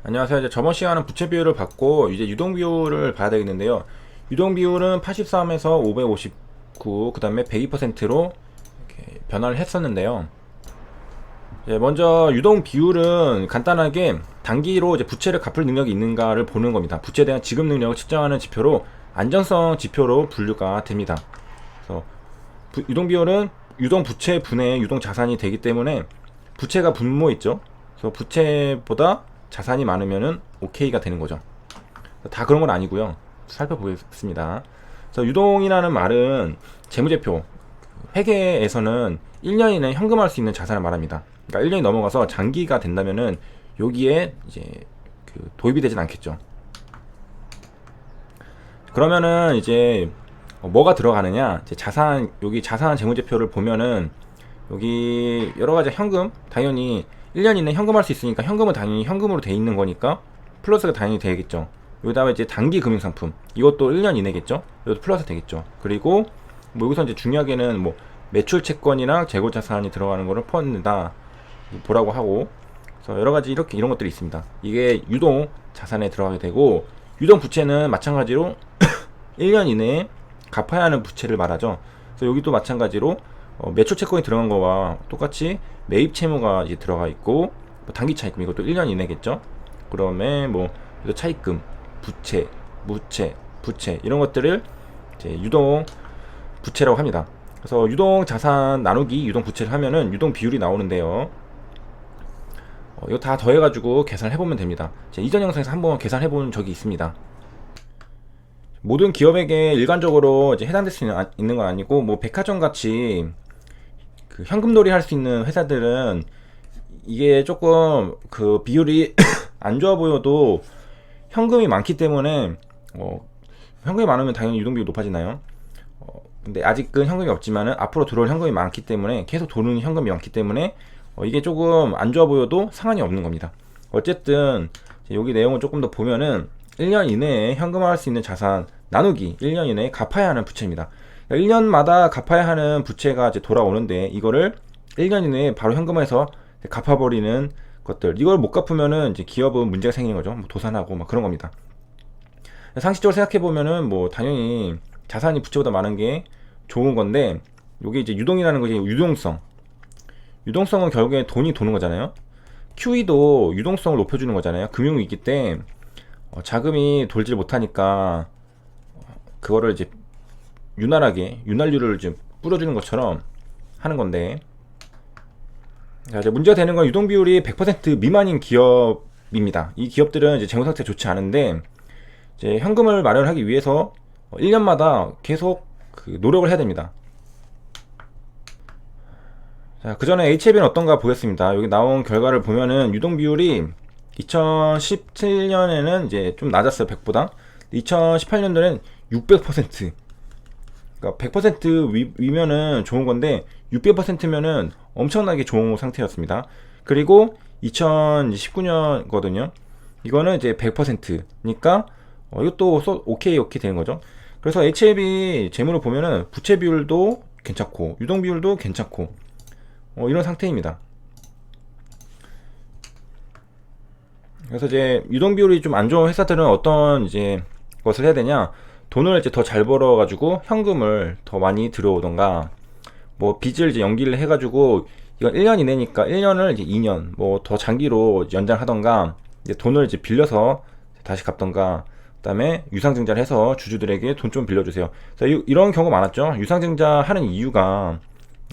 안녕하세요. 이제 저번 시간은 부채 비율을 받고 이제 유동 비율을 봐야 되겠는데요. 유동 비율은 83에서 559, 그 다음에 102%로 이렇게 변화를 했었는데요. 먼저 유동 비율은 간단하게 단기로 이제 부채를 갚을 능력이 있는가를 보는 겁니다. 부채에 대한 지급 능력을 측정하는 지표로 안정성 지표로 분류가 됩니다. 그래서 유동 비율은 유동 부채 분의 유동 자산이 되기 때문에 부채가 분모 있죠. 그래서 부채보다 자산이 많으면은 OK가 되는 거죠. 다 그런 건 아니고요. 살펴보겠습니다. 그래서 유동이라는 말은 재무제표 회계에서는 1년 이내 현금화할 수 있는 자산을 말합니다. 그러니까 1년이 넘어가서 장기가 된다면은 여기에 이제 도입이 되진 않겠죠. 그러면은 이제 뭐가 들어가느냐? 이제 자산, 여기 자산 재무제표를 보면은 여기 여러 가지 현금, 당연히 1년 이내 현금할 수 있으니까 현금은 당연히 현금으로 돼 있는 거니까 플러스가 당연히 되겠죠. 여기다가 이제 단기 금융상품, 이것도 1년 이내겠죠. 이것도 플러스 되겠죠. 그리고 뭐 여기서 이제 중요하게는 뭐 매출 채권이나 재고 자산이 들어가는 거를 포함된다 보라고 하고, 그래서 여러 가지 이렇게 이런 것들이 있습니다. 이게 유동 자산에 들어가게 되고, 유동 부채는 마찬가지로 1년 이내에 갚아야 하는 부채를 말하죠. 그래서 여기도 마찬가지로 매출 채권이 들어간 거와 똑같이 매입 채무가 이제 들어가 있고, 뭐 단기 차입금 이것도 1년 이내겠죠. 그다음에 뭐 차입금, 부채, 무채, 부채 이런 것들을 이제 유동 부채라고 합니다. 그래서 유동 자산 나누기 유동 부채를 하면은 유동 비율이 나오는데요. 이거 다 더해가지고 계산을 해보면 됩니다. 이전 영상에서 한번 계산해 본 적이 있습니다. 모든 기업에게 일관적으로 이제 해당될 수 있는 건 아니고, 뭐 백화점 같이 그 현금놀이 할 수 있는 회사들은 이게 조금 그 비율이 안 좋아 보여도 현금이 많기 때문에 현금이 많으면 당연히 유동비율이 높아지나요? 근데 아직은 현금이 없지만은 앞으로 들어올 현금이 많기 때문에, 계속 도는 현금이 많기 때문에 이게 조금 안 좋아 보여도 상관이 없는 겁니다. 어쨌든 여기 내용을 조금 더 보면은 1년 이내에 현금화할 수 있는 자산 나누기 1년 이내에 갚아야 하는 부채입니다. 1년마다 갚아야 하는 부채가 이제 돌아오는데, 이거를 1년 이내에 바로 현금화해서 갚아버리는 것들, 이걸 못 갚으면은 이제 기업은 문제가 생기는 거죠. 뭐 도산하고 막 그런 겁니다. 상식적으로 생각해 보면은 뭐 당연히 자산이 부채보다 많은 게 좋은 건데, 요게 이제 유동이라는 것이 유동성은 결국에 돈이 도는 거잖아요. QE도 유동성을 높여주는 거잖아요. 금융위기 때 자금이 돌질 못하니까 그거를 이제 윤활유를 좀 뿌려주는 것처럼 하는 건데, 자, 이제 문제가 되는 건 유동 비율이 100% 미만인 기업입니다. 이 기업들은 이제 재무 상태가 좋지 않은데, 이제 현금을 마련하기 위해서 1년마다 계속 그 노력을 해야 됩니다. 자, 그 전에 HLB는 어떤가 보겠습니다. 여기 나온 결과를 보면은 유동 비율이 2017년에는 이제 좀 낮았어요, 100보다. 2018년도에는 600%. 그러니까 100% 위면은 좋은 건데 600%면은 엄청나게 좋은 상태였습니다. 그리고 2019년거든요. 이거는 이제 100%니까 이것도 오케이 되는 거죠. 그래서 HLB 재무를 보면은 부채 비율도 괜찮고 유동 비율도 괜찮고 이런 상태입니다. 그래서 이제 유동 비율이 좀 안 좋은 회사들은 어떤 이제 것을 해야 되냐, 돈을 이제 더 잘 벌어 가지고 현금을 더 많이 들여오던가, 뭐 빚을 이제 연기를 해 가지고 이건 1년 이내니까 1년을 이제 2년 뭐 더 장기로 연장하던가, 이제 돈을 이제 빌려서 다시 갚던가, 그다음에 유상증자를 해서 주주들에게 돈 좀 빌려주세요. 그래서 이런 경우가 많았죠. 유상증자 하는 이유가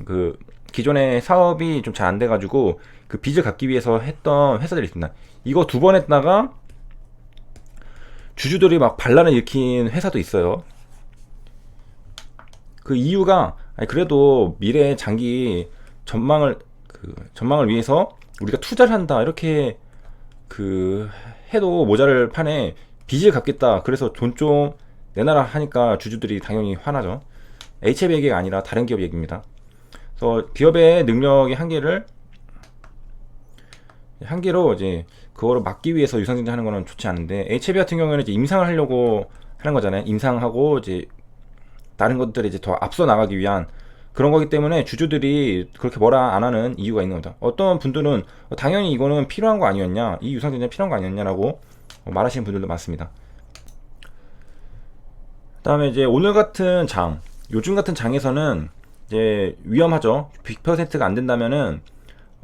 그 기존의 사업이 좀 잘 안 돼가지고 그 빚을 갚기 위해서 했던 회사들이 있습니다. 이거 2번 했다가 주주들이 막 반란을 일으킨 회사도 있어요. 그 이유가 그래도 미래 장기 전망을 위해서 우리가 투자를 한다 이렇게 해도 모자랄 판에 빚을 갚겠다, 그래서 돈 좀 내놔라 하니까 주주들이 당연히 화나죠. HLB 얘기가 아니라 다른 기업 얘기입니다. 그래서 기업의 능력의 한계로 이제 그거를 막기 위해서 유상증자하는 거는 좋지 않은데, HLB 같은 경우에는 이제 임상을 하려고 하는 거잖아요. 임상하고 이제 다른 것들이 이제 더 앞서 나가기 위한 그런 거기 때문에 주주들이 그렇게 뭐라 안 하는 이유가 있는 거다. 어떤 분들은 당연히 이거는 필요한 거 아니었냐, 이 유상증자 필요한 거 아니었냐라고 말하시는 분들도 많습니다. 그다음에 이제 오늘 같은 장, 요즘 같은 장에서는 이제 위험하죠. 100%가 안 된다면은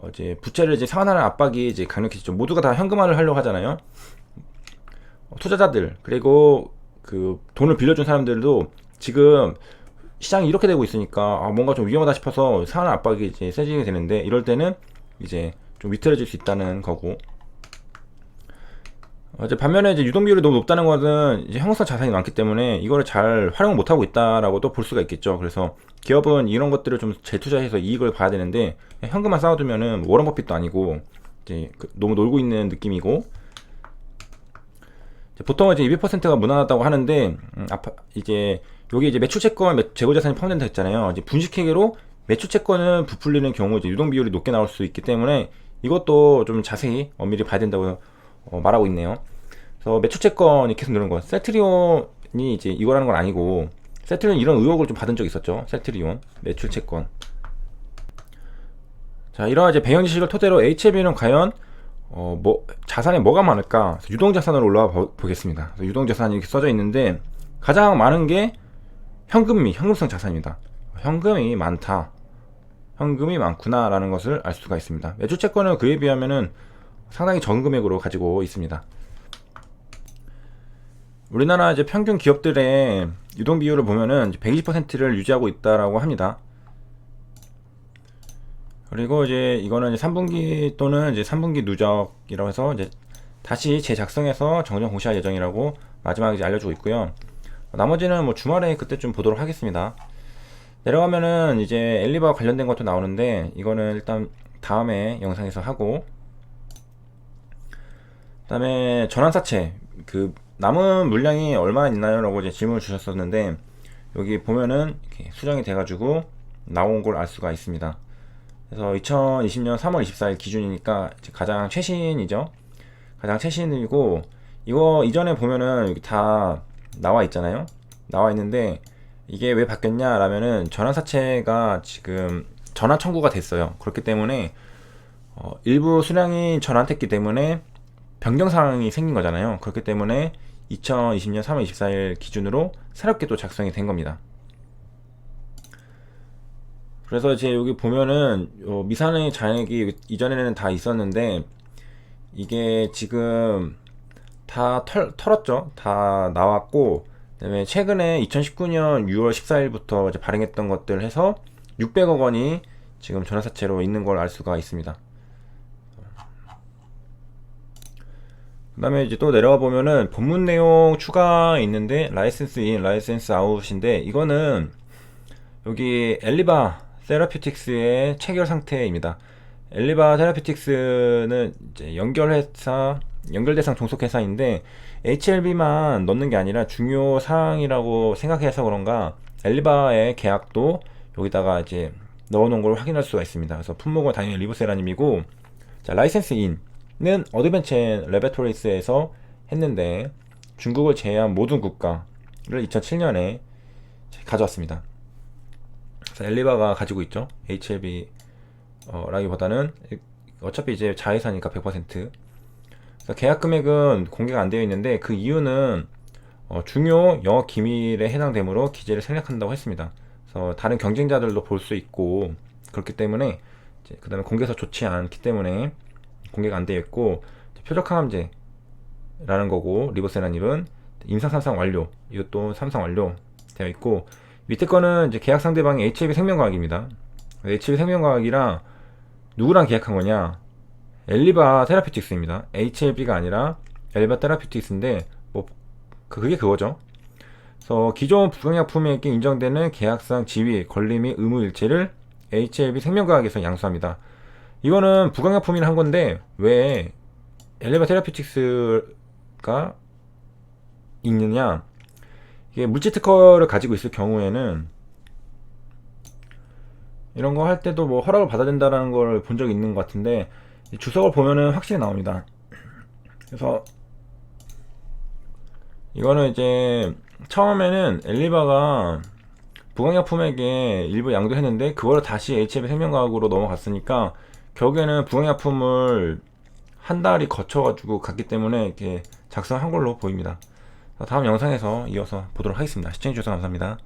이제 부채를 이제 상환하는 압박이 이제 강력해지죠. 모두가 다 현금화를 하려고 하잖아요. 투자자들, 그리고 그 돈을 빌려준 사람들도 지금 시장이 이렇게 되고 있으니까 뭔가 좀 위험하다 싶어서 상환 압박이 이제 세지게 되는데, 이럴 때는 이제 좀 위태해질 수 있다는 거고, 이제 반면에 이제 유동 비율이 너무 높다는 것은 이제 형성 자산이 많기 때문에 이거를 잘 활용 못 하고 있다라고도 볼 수가 있겠죠. 그래서 기업은 이런 것들을 좀 재투자해서 이익을 봐야 되는데, 현금만 쌓아두면은 워런 버핏도 아니고 이제 너무 놀고 있는 느낌이고, 보통 이제 200%가 무난하다고 하는데, 이제 여기 이제 매출 채권, 재고 자산이 포함된다 했잖아요. 이제 분식회계로 매출 채권은 부풀리는 경우 이제 유동 비율이 높게 나올 수 있기 때문에 이것도 좀 자세히 엄밀히 봐야 된다고 말하고 있네요. 그래서 매출 채권이 계속 늘는 거, 셀트리온이 이제 이거라는 건 아니고, 셀트리온 이런 의혹을 좀 받은 적이 있었죠. 셀트리온 매출 채권. 자, 이런 이제 배경 지식을 토대로 HLB는 과연 자산에 뭐가 많을까? 유동자산으로 올라와 보겠습니다. 유동자산이 이렇게 써져 있는데 가장 많은 게 현금성 자산입니다. 현금이 많다, 현금이 많구나 라는 것을 알 수가 있습니다. 매출채권은 그에 비하면은 상당히 적은 금액으로 가지고 있습니다. 우리나라 이제 평균 기업들의 유동 비율을 보면은 120%를 유지하고 있다라고 합니다. 그리고 이제 이거는 이제 3분기 또는 이제 3분기 누적이라고 해서 이제 다시 재작성해서 정정 공시할 예정이라고 마지막에 이제 알려주고 있고요. 나머지는 뭐 주말에 그때 좀 보도록 하겠습니다. 내려가면은 이제 엘리바와 관련된 것도 나오는데, 이거는 일단 다음에 영상에서 하고, 그다음에 전환사채, 그 남은 물량이 얼마나 있나요? 라고 이제 질문을 주셨었는데, 여기 보면은 이렇게 수정이 돼가지고 나온 걸 알 수가 있습니다. 그래서 2020년 3월 24일 기준이니까 가장 최신이죠. 가장 최신이고, 이거 이전에 보면은 여기 다 나와 있잖아요. 나와 있는데 이게 왜 바뀌었냐 라면은 전환사채가 지금 전환 청구가 됐어요. 그렇기 때문에 일부 수량이 전환됐기 때문에 변경사항이 생긴 거잖아요. 그렇기 때문에 2020년 3월 24일 기준으로 새롭게 또 작성이 된 겁니다. 그래서 이제 여기 보면은 미산의 잔액이 이전에는 다 있었는데, 이게 지금 다 털었죠. 다 나왔고, 그다음에 최근에 2019년 6월 14일부터 이제 발행했던 것들 해서 600억 원이 지금 전환사채로 있는 걸 알 수가 있습니다. 그 다음에 이제 또 내려가 보면은 본문 내용 추가 있는데, 라이센스 인, 라이센스 아웃인데, 이거는 여기 엘리바 세라피틱스의 체결 상태입니다. 엘리바 세라피틱스는 이제 연결대상 종속회사인데, HLB만 넣는 게 아니라 중요 사항이라고 생각해서 그런가 엘리바의 계약도 여기다가 이제 넣어놓은 걸 확인할 수가 있습니다. 그래서 품목은 당연히 리브세라님이고, 자, 라이센스 인은 어드벤처 레베토리스에서 했는데 중국을 제외한 모든 국가를 2007년에 가져왔습니다. 그래서 엘리바가 가지고 있죠. HLB 라기보다는 어차피 이제 자회사니까 100%. 계약 금액은 공개가 안 되어 있는데, 그 이유는 중요 영업 기밀에 해당되므로 기재를 생략한다고 했습니다. 그래서 다른 경쟁자들도 볼 수 있고 그렇기 때문에, 그 다음에 공개해서 좋지 않기 때문에 공개가 안 되어 있고, 표적 항암제라는 거고, 리버세라닙은 임상 3상 완료, 이것도 3상 완료 되어 있고, 밑에 거는 이제 계약 상대방이 HLB 생명과학입니다. HLB 생명과학이랑 누구랑 계약한 거냐? 엘리바 테라피틱스입니다. HLB가 아니라 엘리바 테라피틱스인데, 그게 그거죠. 그래서 기존 부강약품에게 인정되는 계약상 지위, 권리 및 의무 일체를 HLB 생명과학에서 양수합니다. 이거는 부강약품이라 한 건데, 왜 엘리바 테라피틱스가 있느냐? 이게 물질 특허를 가지고 있을 경우에는 이런 거 할 때도 뭐 허락을 받아야 된다는 걸 본 적이 있는 것 같은데, 주석을 보면은 확실히 나옵니다. 그래서 이거는 이제 처음에는 엘리바가 부강약품에게 일부 양도했는데 그걸 다시 HF 생명과학으로 넘어갔으니까 결국에는 부강약품을 한 달이 거쳐가지고 갔기 때문에 이렇게 작성한 걸로 보입니다. 다음 영상에서 이어서 보도록 하겠습니다. 시청해주셔서 감사합니다.